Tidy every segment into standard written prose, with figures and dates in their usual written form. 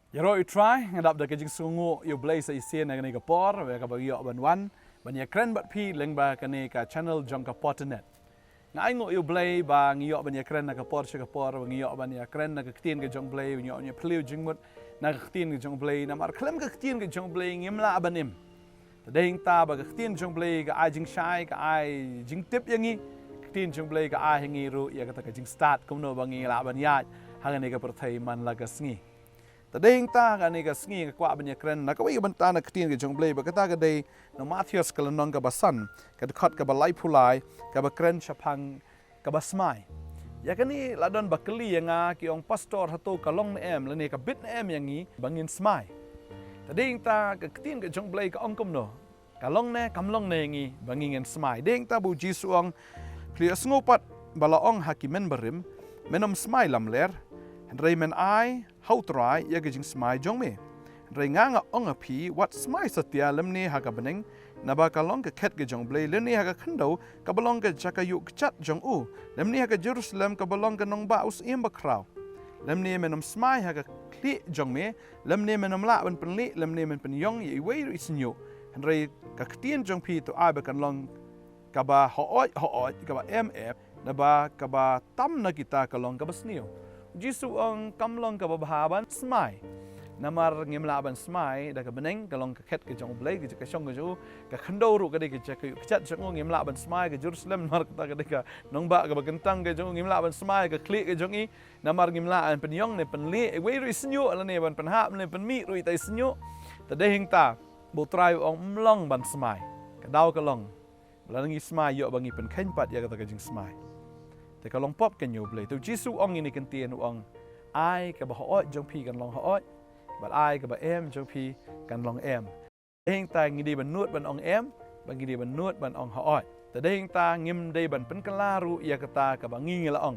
Yaro try ngadap da kajing sungu you blaze isen na ka por we ka bagyo ban ya kren bat pi leng ba kane ka channel jong ka Potternet. Ngai ngo you blay ba ngyo ban ya kren na ka por che ka por ngyo ban ya kren na ka ktien ka jong blay ngyo nya pliu jingmut na ka ktien ka jong blay na mar klem ka ktien ka jong blay ngimla banim. Tadeng ta ba ka ktien jong blay ka ai jing shai ka ai jing tip yangi ktien jong blay ka ai hingi ru ya ka jing start kumno bangi la ban ya hangane ka perthai man la ka sngi. Tadeng ta ka ni ka sngi ka kwa banya kren na ka wi banta na ktien ka jong blay ba ka ta ka dei no Mathaios ka lanong ka basan ka khot ka ba lai phulai ka ba kren chapang ka ba smai ya ka ni ladon ba kli nga ki ong pastor hato ka long na em la ni ka bit na em yangi bangin smai tadeng ta ka ktien ka jong blay ka ong kom no ka long na kam long na yangi bangin smai deng ta bu ji suang kli sngopat balaong hakimen barim menom smai lam ler Ray men ai how try ya gajing smai jong me Ray nga ong api what smai satya lemni ha ka beneng na ba ka long ka khet ga jong blay lemni ha ka khando ka balong ka jaka yu chat jong u lemni ha ka Jerusalem ka balong ka nong ba us im ba kraw lemni menom smai ha ka kli jong me lemni menom la ban penli lemni men pen yong yi wei is new Ray ka ktien jong pi to ai ba kan long ka ba ho ka ba mf na ba ka ba tam na kita ka long ka ba snio Jisu ang kamlong kababahaban smai namar ngimlaban smai da ka beneng kalong ka khet ka jong blay ka syong ka ju ka khando ru ka de ka chat jong ngimlaban smai ka Jerusalem mar ka ka de ka nongba ka bagentang ka jong ngimlaban smai ka kli ka jong i namar ngimlaan penyong ne penli we ru snyo ala ne ban penhap ne penmi ru tai snyo ta de hing ta bo trai ong mlong ban smai ka daw ka long la ngi smai yo bangi pen khen pat ya ka jing smaiแต่ก็ลองป๊อบกันอยู่เลยตัวจิสุองนี่กันเตียนองไอกับบ่ฮ้อยจงพีกันลองฮ้อยบัดไอกับบ่เอ็มจงพีกันลองเอ็มเองตางิดีบันนวดบันองเอ็มบันงิดีบันนวดบันองฮ้อยแต่เองตางิมได้บันเป็นกะลารูยากตากับบ่งิงละอง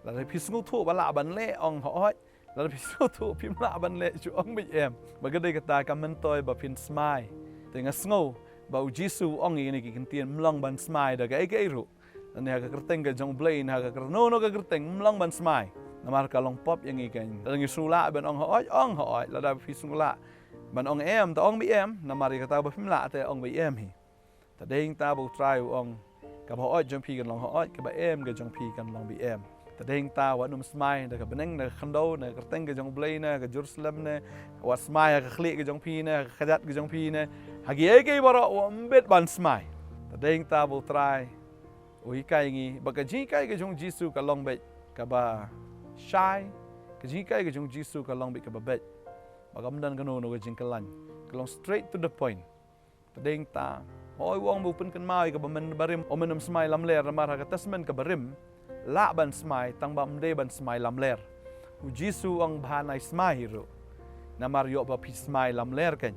แล้วพิสงูทุบละบันเล่องฮ้อยแล้วพิสงูทุพิมละบันเล่จูองบ่เอ็มบัก็ได้กตากับมันตอยบ่พินสมายแต่งะสงูบ่จิสุองนี่กันเตียนมลองบันสมายดะก็ไอ้รู้Ani ha ka kerteng ka jong blay ha ka no ka kerteng mlang ban smai namar ka long pop yang ikan lang isula ban ong hoi la da fi sula ban ong em ta ong bi em namar ka ta ba phim la te ong bi em hi ta ding ta bu try ong ka hoi jong pi kan long hoi ka ba em ka jong pi kan long bi em ta ding ta wa num smai da ka beneng da khando na kerteng ka jong blay na ka Jerusalem na wa smai ka khli ka jong pi na ka khadat ka jong pi na ha gi e ke baro wa mbet ban smai ta ding ta bu try Ui kai ngi bagaji kai ke jong Jisu ka long bet ka ba shai ka ji kai ke jong Jisu ka long bet ka ba bet bagam dan kanu no ka jing kalan ka long straight to the point tadeng ta oi wong bu pen kan mai ka ba men barim o menum smai lam ler mar ka tasmen ka barim la ban smai tang ba mde ban smai lam ler u Jisu ang bhanai smai ro na mar yo ba pi smai lam ler kan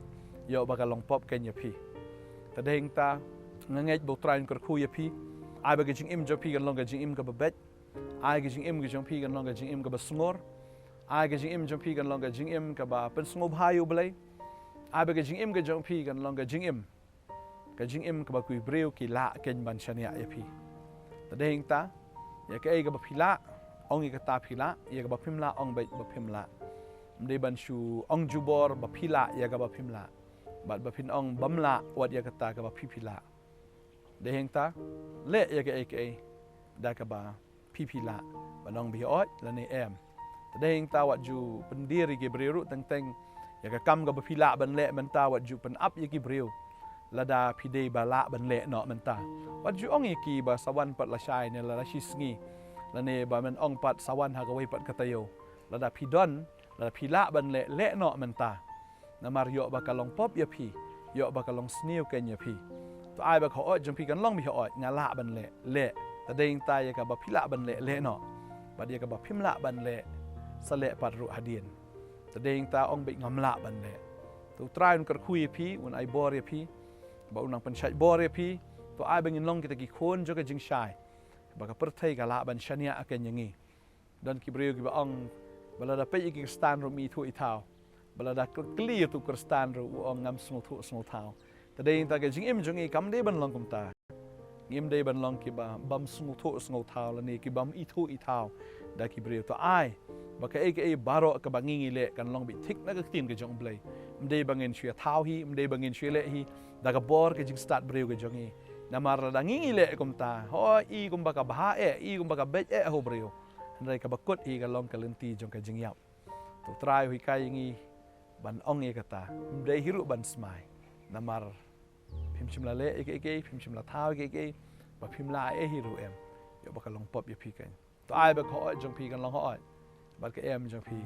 yo ba ka long pop kan ya pi tadeng ta ngangej bu train kar khu ya pi ai ba jing im jo pi kan long ka jing im ka ba bet ai ka jing im ka jong pi kan long ka jing im ka ba snor ai ka jing im jong pi kan long ka jing im ka ba pen sngob hayu blai ai ba jing im ka jong pi kan long ka jing im ka ba kui breu ki la ken ban chania ya pi ta deng ta ya ka ai ka ba phila ong i ka ta phila ya ka ba phimla ong ba phimla mde ban shu ong jubor ba phila ya ka ba phimla ba phin ong bamla wat ya ka ta ka ba phila Deheng ta le ya ke aka da ka ba pipila banong bi ot la ni em deheng ta wat ju pendiri ge breru teng ya ka kam ga ba pila ban le man ta wat ju pen up ya ki breu la da pide ba la ban le no man ta wat ju ong ki ba sawan pat la shai ne la shi sngi la ne ba man ong pat sawan ha ga wei pat katayo la da pidon la pila ban le no man ta na mar yo ba ka long pop ya pi yo ba ka long sniu ken ya pi to ai ba kho jong pi kan long bi ho nga la ban le ta ding ta ya ka ba phila ban le no ba dia ka ba phimla ban le sa le pat ru hadien ta ding ta ong bi ngam la ban le to try un kar khui pi un ai bor ya pi ba unang pan chai bor ya pi to ai ba ngin long kita ki khon jo ka jing shai ba ka per thai ka la ban shania aken yangi dan ki breu ki ba ong bala da pe ki stan ru mi thu I thao bala da clear tu kar stan ru ong ngam small thao Tadeng ta ke jing im jong I kam de ban long kum ta ngim de ban long ki ba bam small thao la ni ki bam I thu I thao daki beriu to ai baka ke baro ka bangingi le kan long bi thik na ka tin ke jong blai mdei bangin shia thau hi mdei bangin shia le hi daga bor ke jing start beriu ke jong hi namar da ngingi le kum ta ho I kum baka bha I kum baka bet ho beriu ndai ka bakut I ka long ka lenti jong ka jing yap to try hui kai ngi ban ong e kata mdei hiru ban smai namar phim chimla le ke phim chimla thau ke ba phim la hiru em yo baka long pop yo pi kan to ai ba kho jong pi kan long ho bat ke em jong pi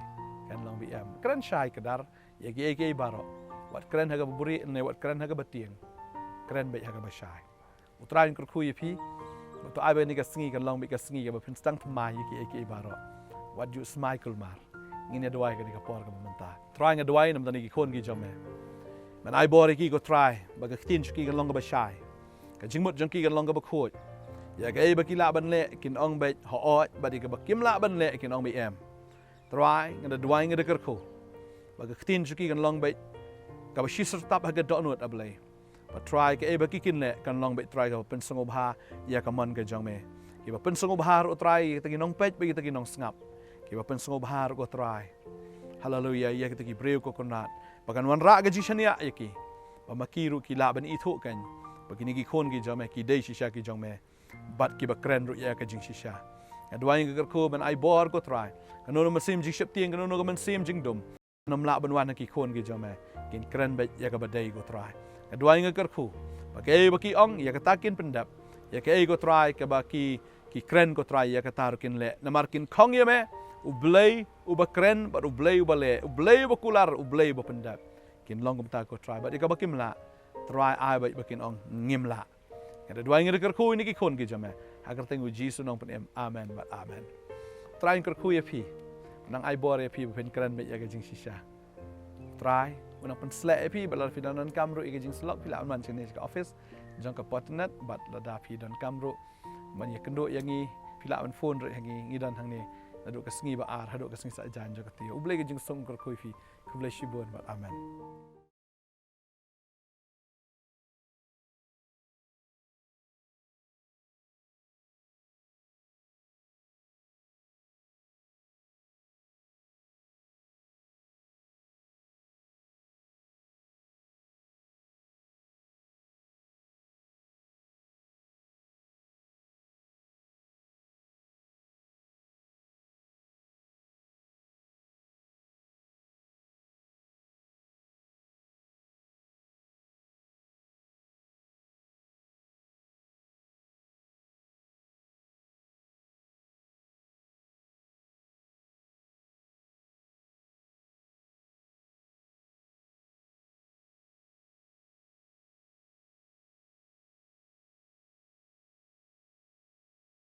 kan long bi em kran shai kadar ye ke baro wat kran haga buri ne wat kran haga batieng kran be haga ba shai utrain kur khu ye pi to ai ba ni ka sngi kan long bi ka sngi ka ba phin stang thma ye ke baro wat ju smai kul mar ngine dwai ka ni ka por ka manta try nga dwai nam tani ki khon ki jome man ai bor ki ko try ba ka tin ki kan long ka ba shai ka jingmut jong ki kan long ka ba khoj ya ka ba ki la ban le kin ong be ho ot ba di ka ba kim la ban le kin ong bi em try nga dwai nga de ker khu ba ka tin ki kan long be ka ba shi ser tap ha ga donut ablai ba try ka ba ki kin le kan long be try ka pen song ba ya ka man ka jong me ki ba pen song ba ro try ta ki nong pech ba ki ta ki nong snap ki ba pen song ba ro ko try hallelujah ya ki ta ki breu ko konat ba kan wan ra ga ji shania ya ki ba makiru ki la ban I thu kan ba ki ni ki khon ki jong me ki dei shisha ki jong me bat ki ba kren ru ya ka jing shisha adwai nga ko ban ai bor ko try kanono masim jing shep tieng kanono man sim jing dum nom la ban wan ki khon ki jong me kin kren be ya ka ba dei ko try adwai nga ko ba ke ba ki ong ya ka takin pendap ya ke ko try ka ba ki kren ko try ya ka tar kin le namar kin khong ye me ublei uba kren ba ublei uba le ublei ba kular ublei ba pendap kin long ko ta ko try ba ka ba kim la try ai ba kin ong ngim la kada dwai nga ko ni ki khon ki jame agar tengu jisu nong pen amen ba amen try ko ye pi nang ai bor ye pi pen kren be ya ka jing shisha try unang pen slek pi ba la fi dan kamru I ka jing slok pi la man chini ka office jong ka potternet bat la da pi dan kamru man ye kendo yang I pi la man phone ro hangi ngidan hang ni adu ka sngi ba ar hadu ka sngi sa jan jo ka ti uble ka jing song ko fi kuble shibon ba amen